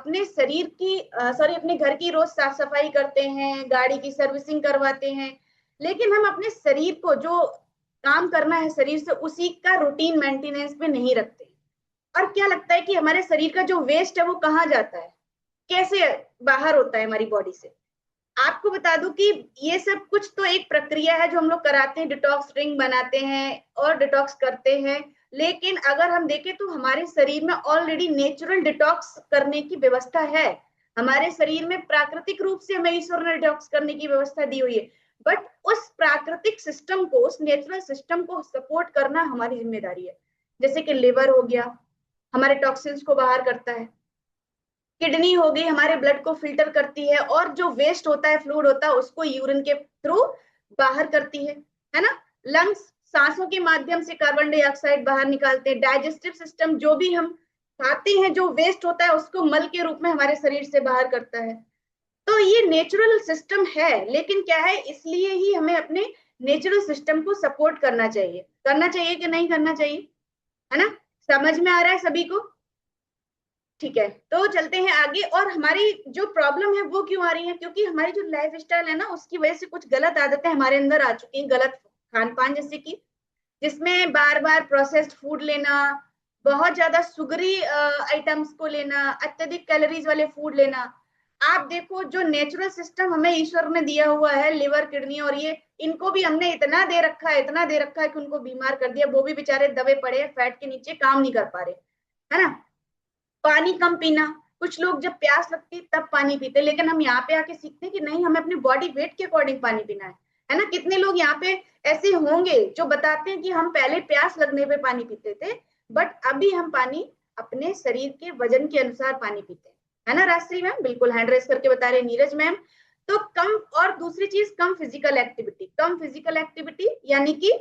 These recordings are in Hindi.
अपने शरीर की अपने घर की रोज साफ सफाई करते हैं, गाड़ी की सर्विसिंग करवाते हैं, लेकिन हम अपने शरीर को जो काम करना है शरीर से उसी का रूटीन मेंटेनेंस में नहीं रखते। और क्या लगता है कि हमारे शरीर का जो वेस्ट है वो कहाँ जाता है, कैसे बाहर होता है हमारी बॉडी से। आपको बता दूं कि ये सब कुछ तो एक प्रक्रिया है जो हम लोग कराते हैं, डिटॉक्स ड्रिंक बनाते हैं और डिटॉक्स करते हैं। लेकिन अगर हम देखें तो हमारे शरीर में ऑलरेडी नेचुरल डिटॉक्स करने की व्यवस्था है। हमारे शरीर में प्राकृतिक रूप से हमें ईश्वर ने डिटॉक्स करने की व्यवस्था दी हुई है। बट उस प्राकृतिक सिस्टम को, उस नेचुरल सिस्टम को सपोर्ट करना हमारी जिम्मेदारी है। जैसे कि लिवर हो गया, हमारे टॉक्सिन्स को बाहर करता है। किडनी हो गई, हमारे ब्लड को फिल्टर करती है और जो वेस्ट होता है, फ्लूइड होता है, उसको यूरिन के थ्रू बाहर करती है ना। लंग्स सांसों के माध्यम से कार्बन डाइऑक्साइड बाहर निकालते हैं। डाइजेस्टिव सिस्टम जो भी हम खाते हैं, जो वेस्ट होता है उसको मल के रूप में हमारे शरीर से बाहर करता है। तो ये नेचुरल सिस्टम है, लेकिन क्या है, इसलिए ही हमें अपने नेचुरल सिस्टम को सपोर्ट करना चाहिए। करना चाहिए कि नहीं करना चाहिए, है ना। समझ में आ रहा है सभी को? ठीक है, तो चलते हैं आगे। और हमारी जो प्रॉब्लम है वो क्यों आ रही है? क्योंकि हमारी जो लाइफ स्टाइल है ना, उसकी वजह से कुछ गलत आदतें हमारे अंदर आ चुकी हैं। गलत खान पान, जैसे कि जिसमें बार बार प्रोसेस्ड फूड लेना, बहुत ज्यादा सुगरी आइटम्स को लेना, अत्यधिक कैलोरीज वाले फूड लेना। आप देखो, जो नेचुरल सिस्टम हमें ईश्वर ने दिया हुआ है, लिवर, किडनी और ये, इनको भी हमने इतना दे रखा है, इतना दे रखा है कि उनको बीमार कर दिया। वो भी बेचारे दबे पड़े हैं, फैट के नीचे काम नहीं कर पा रहे, है ना। पानी कम पीना, कुछ लोग जब प्यास लगती तब पानी पीते, लेकिन हम यहाँ पे आके सीखते हैं कि नहीं, हमें अपनी बॉडी वेट के अकॉर्डिंग पानी पीना है ना। कितने लोग यहाँ पे ऐसे होंगे जो बताते हैं कि हम पहले प्यास लगने पे पानी पीते थे, बट अभी हम पानी अपने शरीर के वजन के अनुसार पानी पीते हैं, है ना। राजश्री मैम बिल्कुल हैंड रेस करके बता रहे, नीरज मैम। तो कम, और दूसरी चीज कम फिजिकल एक्टिविटी। कम फिजिकल एक्टिविटी यानी कि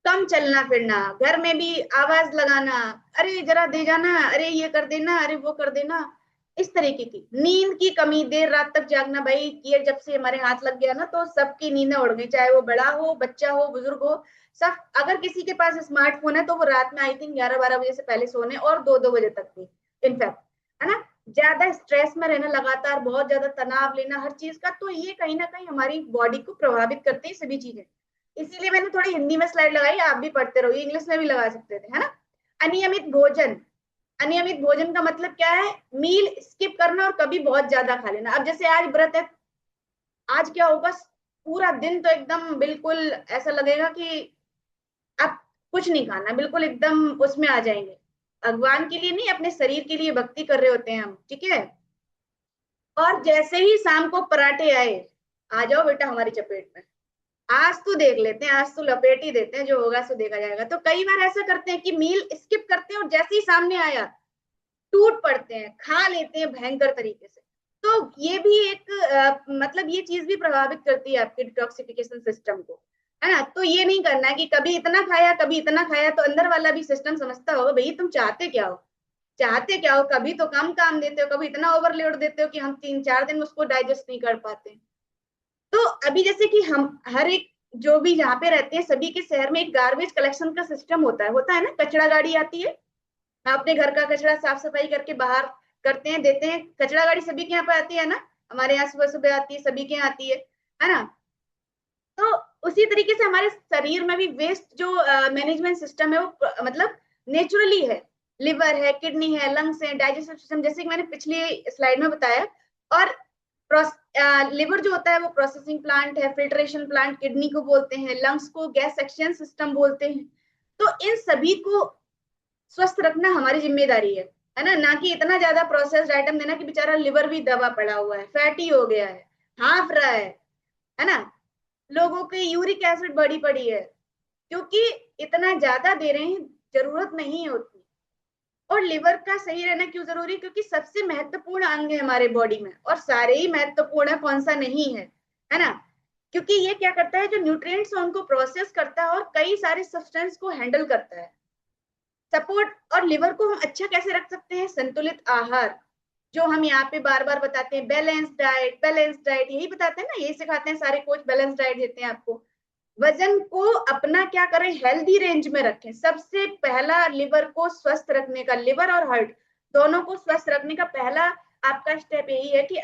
कम चलना फिरना, घर में भी आवाज लगाना, अरे जरा दे जाना, अरे ये कर देना, अरे वो कर देना, इस तरीके की। नींद की कमी, देर रात तक जागना। भाई ये जब से हमारे हाथ लग गया ना, तो सबकी नींदें उड़ गई, चाहे वो बड़ा हो, बच्चा हो, बुजुर्ग हो, सब। अगर किसी के पास स्मार्टफोन है तो वो रात में आई थिंक 11-12 बजे से पहले सोने, और 2-2 बजे तक भी इनफैक्ट, है ना। ज्यादा स्ट्रेस में रहना, लगातार बहुत ज्यादा तनाव लेना हर चीज का, तो ये कहीं ना कहीं हमारी बॉडी को प्रभावित करते हैं सभी चीजें। इसीलिए मैंने थोड़ी हिंदी में स्लाइड लगाई, आप भी पढ़ते रहो, इंग्लिश में भी लगा सकते थे, है ना। अनियमित भोजन। अनियमित भोजन का मतलब क्या है? मील स्किप करना और कभी बहुत ज्यादा खा लेना। अब जैसे आज व्रत है, आज क्या होगा, पूरा दिन तो एकदम बिल्कुल ऐसा लगेगा कि अब कुछ नहीं खाना, बिल्कुल एकदम उसमें आ जाएंगे। भगवान के लिए नहीं, अपने शरीर के लिए भक्ति कर रहे होते हैं हम, ठीक है। और जैसे ही शाम को पराठे आए, आ जाओ बेटा हमारी चपेट में, आज तो देख लेते हैं, आज तो लपेट ही देते हैं, जो होगा सो देखा जाएगा। तो कई बार ऐसा करते हैं कि मील स्किप करते हैं और जैसे ही सामने आया टूट पड़ते हैं, खा लेते हैं भयंकर तरीके से। तो ये भी एक मतलब ये चीज भी प्रभावित करती है आपके डिटॉक्सिफिकेशन सिस्टम को, है ना। तो ये नहीं करना है कि कभी इतना खाया, कभी इतना खाया। तो अंदर वाला भी सिस्टम समझता होगा, भाई तुम चाहते क्या हो, चाहते क्या हो। कभी तो कम काम देते हो, कभी इतना ओवरलोड देते हो कि हम 3-4 दिन में उसको डाइजेस्ट नहीं कर पाते। तो अभी जैसे कि हम हर एक, जो भी जहाँ पे रहते हैं, सभी के शहर में एक गार्बेज कलेक्शन का सिस्टम होता है ना। कचरा गाड़ी आती है, अपने घर का कचरा साफ सफाई करके बाहर करते हैं, देते हैं। कचरा गाड़ी सभी के यहाँ पे आती है ना, हमारे यहाँ सुबह सुबह आती है, सभी के यहाँ आती है ना। तो उसी तरीके से हमारे शरीर में भी वेस्ट जो मैनेजमेंट सिस्टम है वो मतलब नेचुरली है। लिवर है, किडनी है, लंग्स है, डाइजेस्टिव सिस्टम, जैसे कि मैंने पिछली स्लाइड में बताया। और लिवर जो होता है वो प्रोसेसिंग प्लांट है, फिल्ट्रेशन प्लांट किडनी को बोलते हैं, लंग्स को गैस एक्सचेंज सिस्टम बोलते हैं। तो इन सभी को स्वस्थ रखना हमारी जिम्मेदारी है ना। ना कि इतना ज्यादा प्रोसेस्ड आइटम देना कि बेचारा लिवर भी दबा पड़ा हुआ है, फैटी हो गया है, हाँफ रहा है ना। लोगों की यूरिक एसिड बढ़ी पड़ी है, क्योंकि इतना ज्यादा दे रहे हैं, जरूरत नहीं है उतनी। और लिवर का सही रहना क्यों जरूरी? क्योंकि सबसे महत्वपूर्ण अंग है हमारे बॉडी में, और सारे ही महत्वपूर्ण है, कौन सा नहीं है ना। क्योंकि ये क्या करता है, जो न्यूट्रिएंट्स है उनको प्रोसेस करता है और कई सारे सब्सटेंस को हैंडल करता है, सपोर्ट। और लिवर को हम अच्छा कैसे रख सकते हैं? संतुलित आहार, जो हम यहाँ पे बार बार बताते हैं, बैलेंस डाइट, बैलेंस डाइट, यही बताते हैं ना, यही सिखाते हैं सारे कोच, बैलेंस डाइट देते हैं आपको। वजन को अपना क्या करें, हेल्दी रेंज में रखें। सबसे पहला लिवर को स्वस्थ रखने का, लिवर और हार्ट दोनों को स्वस्थ रखने का पहला आपका स्टेप यही है कि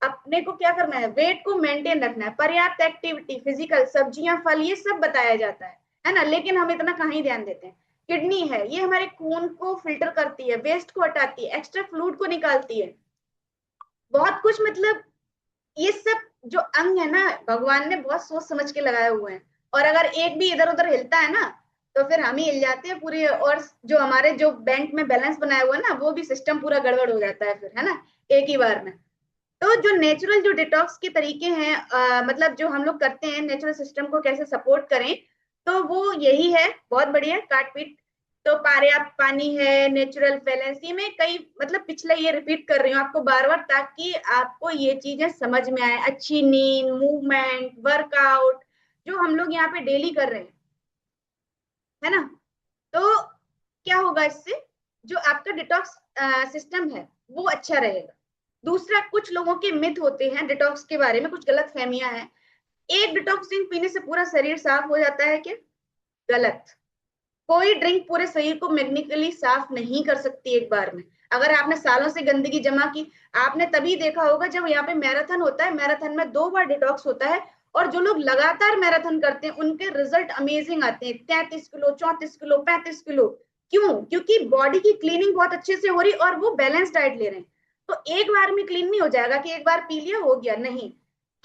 अपने को क्या करना है, वेट को मेंटेन रखना है, पर्याप्त एक्टिविटी, फिजिकल, सब्जियां, फल, ये सब बताया जाता है ना। लेकिन हम इतना कहाँ ही ध्यान देते हैं। किडनी है, ये हमारे खून को फिल्टर करती है, वेस्ट को हटाती है, एक्स्ट्रा फ्लूइड को निकालती है, बहुत कुछ, मतलब ये सब जो अंग है ना, भगवान ने बहुत सोच समझ के लगाए हुए हैं। और अगर एक भी इधर उधर हिलता है ना, तो फिर हम ही हिल जाते हैं पूरी, और जो हमारे जो बैंक में बैलेंस बनाया हुआ है ना, वो भी सिस्टम पूरा गड़बड़ हो जाता है फिर, है ना, एक ही बार में। तो जो नेचुरल जो डिटॉक्स के तरीके हैं, मतलब जो हम लोग करते हैं, नेचुरल सिस्टम को कैसे सपोर्ट करें, तो वो यही है, बहुत बढ़िया, काट पीट। तो पर्याप्त पानी है, नेचुरल बैलेंस, ये मैं कई मतलब पिछले ये रिपीट कर रही हूँ आपको बार बार, ताकि आपको ये चीजें समझ में आए। अच्छी नींद, मूवमेंट, वर्कआउट, जो हम लोग यहाँ पे डेली कर रहे हैं, है ना। तो क्या होगा इससे, जो आपका डिटॉक्स सिस्टम है वो अच्छा रहेगा। दूसरा, कुछ लोगों के मिथ होते हैं डिटॉक्स के बारे में, कुछ गलत फहमियां हैं। एक डिटॉक्स ड्रिंक पीने से पूरा शरीर साफ हो जाता है क्या? गलत। कोई ड्रिंक पूरे शरीर को मैग्नेटिकली साफ नहीं कर सकती एक बार में। अगर आपने सालों से गंदगी जमा की, आपने तभी देखा होगा जब यहाँ पे मैराथन होता है, मैराथन में 2 बार डिटॉक्स होता है, और जो लोग लगातार मैराथन करते हैं उनके रिजल्ट अमेजिंग आते हैं, 33 किलो, 34 किलो, 35 किलो। क्यों? क्योंकि बॉडी की क्लीनिंग बहुत अच्छे से हो रही और वो बैलेंस डाइट ले रहे हैं। तो एक बार में क्लीन नहीं हो जाएगा कि एक बार पी लिया हो गया, नहीं।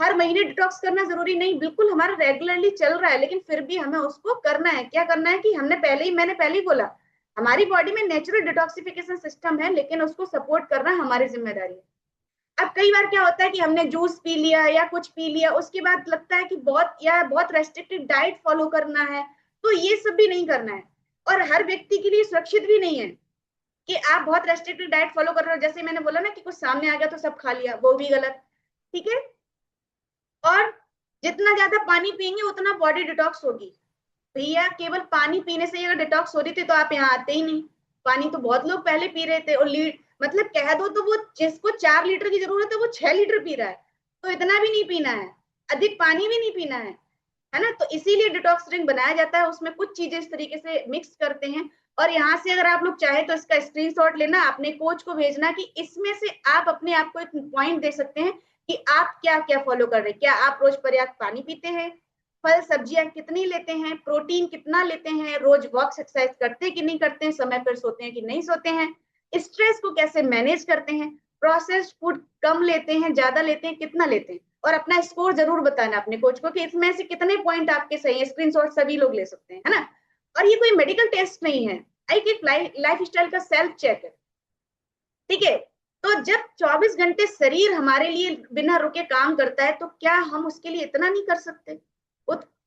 हर महीने डिटॉक्स करना जरूरी नहीं, बिल्कुल हमारा रेगुलरली चल रहा है, लेकिन फिर भी हमें उसको करना है। क्या करना है कि मैंने पहले ही बोला, हमारी बॉडी में नेचुरल डिटॉक्सिफिकेशन सिस्टम है, लेकिन उसको सपोर्ट करना हमारी जिम्मेदारी है। अब कई बार क्या होता है कि हमने जूस पी लिया या कुछ पी लिया, उसके बाद लगता है कि बहुत रेस्ट्रिक्टेड डाइट फॉलो करना है, तो ये सब भी नहीं करना है। और हर व्यक्ति के लिए सुरक्षित भी नहीं है कि आप बहुत रेस्ट्रिक्टेड डाइट फॉलो कर रहे हो, जैसे मैंने बोला ना कि कुछ सामने आ गया तो सब खा लिया, वो भी गलत। ठीक है। और जितना ज्यादा पानी पिएंगे उतना बॉडी डिटॉक्स होगी। भैया, केवल पानी पीने से अगर डिटॉक्स हो रही थी तो आप यहाँ आते ही नहीं। पानी तो बहुत लोग पहले पी रहे थे, और मतलब कह दो तो वो जिसको 4 लीटर की जरूरत है वो 6 लीटर पी रहा है। तो इतना भी नहीं पीना है, अधिक पानी भी नहीं पीना है ना। तो इसीलिए डिटॉक्स ड्रिंक बनाया जाता है, उसमें कुछ चीजें इस तरीके से मिक्स करते हैं। और यहाँ से अगर आप लोग चाहे तो इसका स्क्रीनशॉट लेना, अपने कोच को भेजना कि इसमें से आप अपने आप को एक पॉइंट दे सकते हैं कि आप क्या क्या फॉलो कर रहे हैं। क्या आप रोज पर्याप्त पानी पीते हैं, फल सब्जियां कितनी लेते हैं, प्रोटीन कितना लेते हैं, रोज वॉक एक्सरसाइज करते हैं कि नहीं करते हैं, समय पर सोते हैं कि नहीं सोते हैं, स्ट्रेस को कैसे मैनेज करते हैं, प्रोसेस्ड फूड कम लेते हैं, ज्यादा लेते हैं, कितना लेते हैं। और अपना स्कोर जरूर बताना अपने कोच को कि इसमें से कितने पॉइंट आपके सही है। स्क्रीनशॉट सभी लोग ले सकते हैं, है ना। और ये कोई मेडिकल टेस्ट नहीं है, एक लाइफ स्टाइल का सेल्फ चेक है। ठीक है। तो जब 24 घंटे शरीर हमारे लिए बिना रुके काम करता है, तो क्या हम उसके लिए इतना नहीं कर सकते?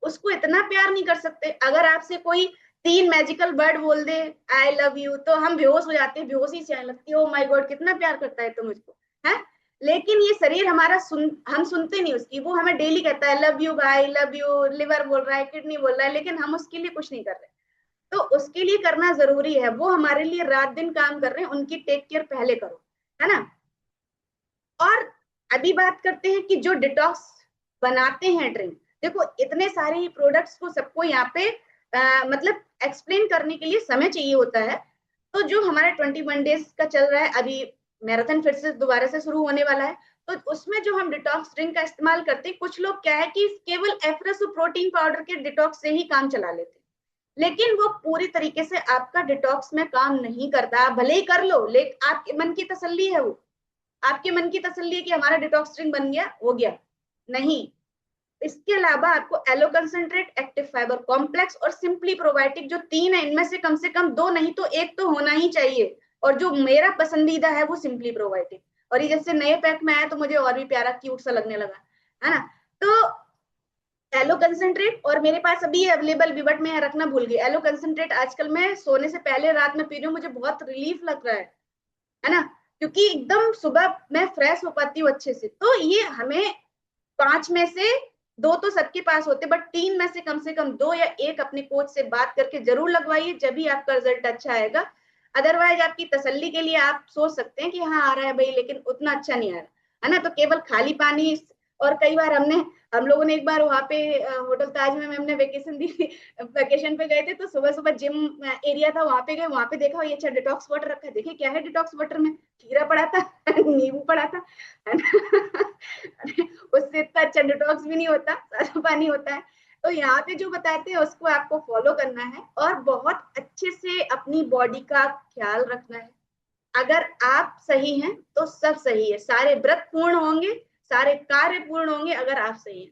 उसको इतना प्यार नहीं कर सकते? अगर आपसे कोई 3 मैजिकल वर्ड बोल दे, आई लव यू, तो हम बेहोश हो जाते हैं, बेहोशी से आने लगती है, ओ माय गॉड कितना प्यार करता है तो मुझको, है। लेकिन ये शरीर हमारा हम सुनते नहीं उसकी, वो हमें डेली कहता है लव यू भाई, लव यू, लिवर बोल रहा है, किडनी बोल रहा है, लेकिन हम उसके लिए कुछ नहीं कर रहे। तो उसके लिए करना जरूरी है, वो हमारे लिए रात दिन काम कर रहे हैं, उनकी टेक केयर पहले करो, है ना। और अभी बात करते हैं कि जो डिटॉक्स बनाते हैं ड्रिंक, देखो इतने सारे प्रोडक्ट्स को सबको यहाँ पे मतलब एक्सप्लेन करने के लिए समय चाहिए होता है। तो जो हमारा 21 डेज का चल रहा है अभी, मैराथन फिर से दोबारा से शुरू होने वाला है, तो उसमें जो हम डिटॉक्स ड्रिंक का इस्तेमाल करते हैं, कुछ लोग क्या है कि केवल एफरेसो प्रोटीन पाउडर के डिटॉक्स से ही काम चला लेते हैं, लेकिन वो पूरी तरीके से आपका डिटॉक्स में काम नहीं करता। आप भले ही कर लो, लेकिन आपके मन की तसल्ली है वो, आपके मन की तसल्ली है कि हमारा डिटॉक्स ड्रिंक बन गया, हो गया, नहीं। इसके अलावा आपको aloe concentrate, active fibre complex और सिंपली प्रोबायोटिक, जो 3 है, इनमें से कम 2 नहीं तो एक तो होना ही चाहिए। और जो मेरा पसंदीदा है वो सिंपली प्रोबायोटिक, और ये जैसे नए पैक में आया तो मुझे और भी प्यारा क्यूट सा लगने लगा, है ना। तो एलो कंसंट्रेट, और मेरे पास अभी अवेलेबल भी, बट मैं रखना भूल गई। एलो कंसंट्रेट आजकल मैं सोने से पहले रात में पी रही हूँ, मुझे बहुत रिलीफ लग रहा है ना, क्योंकि एकदम सुबह मैं फ्रेश हो पाती हूँ अच्छे से। तो ये हमें 5 में से 2 तो सबके पास होते, बट 3 में से कम 2 या 1 अपने कोच से बात करके जरूर लगवाइए, जब भी आपका रिजल्ट अच्छा आएगा। अदरवाइज आपकी तसल्ली के लिए आप सोच सकते हैं कि हाँ आ रहा है भाई, लेकिन उतना अच्छा नहीं आ रहा, है ना। तो केवल खाली पानी और कई बार हम लोगों ने एक बार वहाँ पे होटल ताज में हमने वेकेशन दी, वेकेशन पे गए थे, तो सुबह सुबह जिम एरिया था, वहां पे गए, वहां पे देखा ये अच्छा डिटॉक्स वाटर रखा है, देखिए क्या है डिटॉक्स वाटर में, खीरा पड़ा था नींबू पड़ा था, है ना उससे इतना अच्छा डिटॉक्स भी नहीं होता, सादा पानी होता है। तो यहाँ पे जो बताते हैं उसको आपको फॉलो करना है और बहुत अच्छे से अपनी बॉडी का ख्याल रखना है। अगर आप सही हैं तो सब सही है, सारे व्रत पूर्ण होंगे, सारे कार्य पूर्ण होंगे अगर आप सही हैं।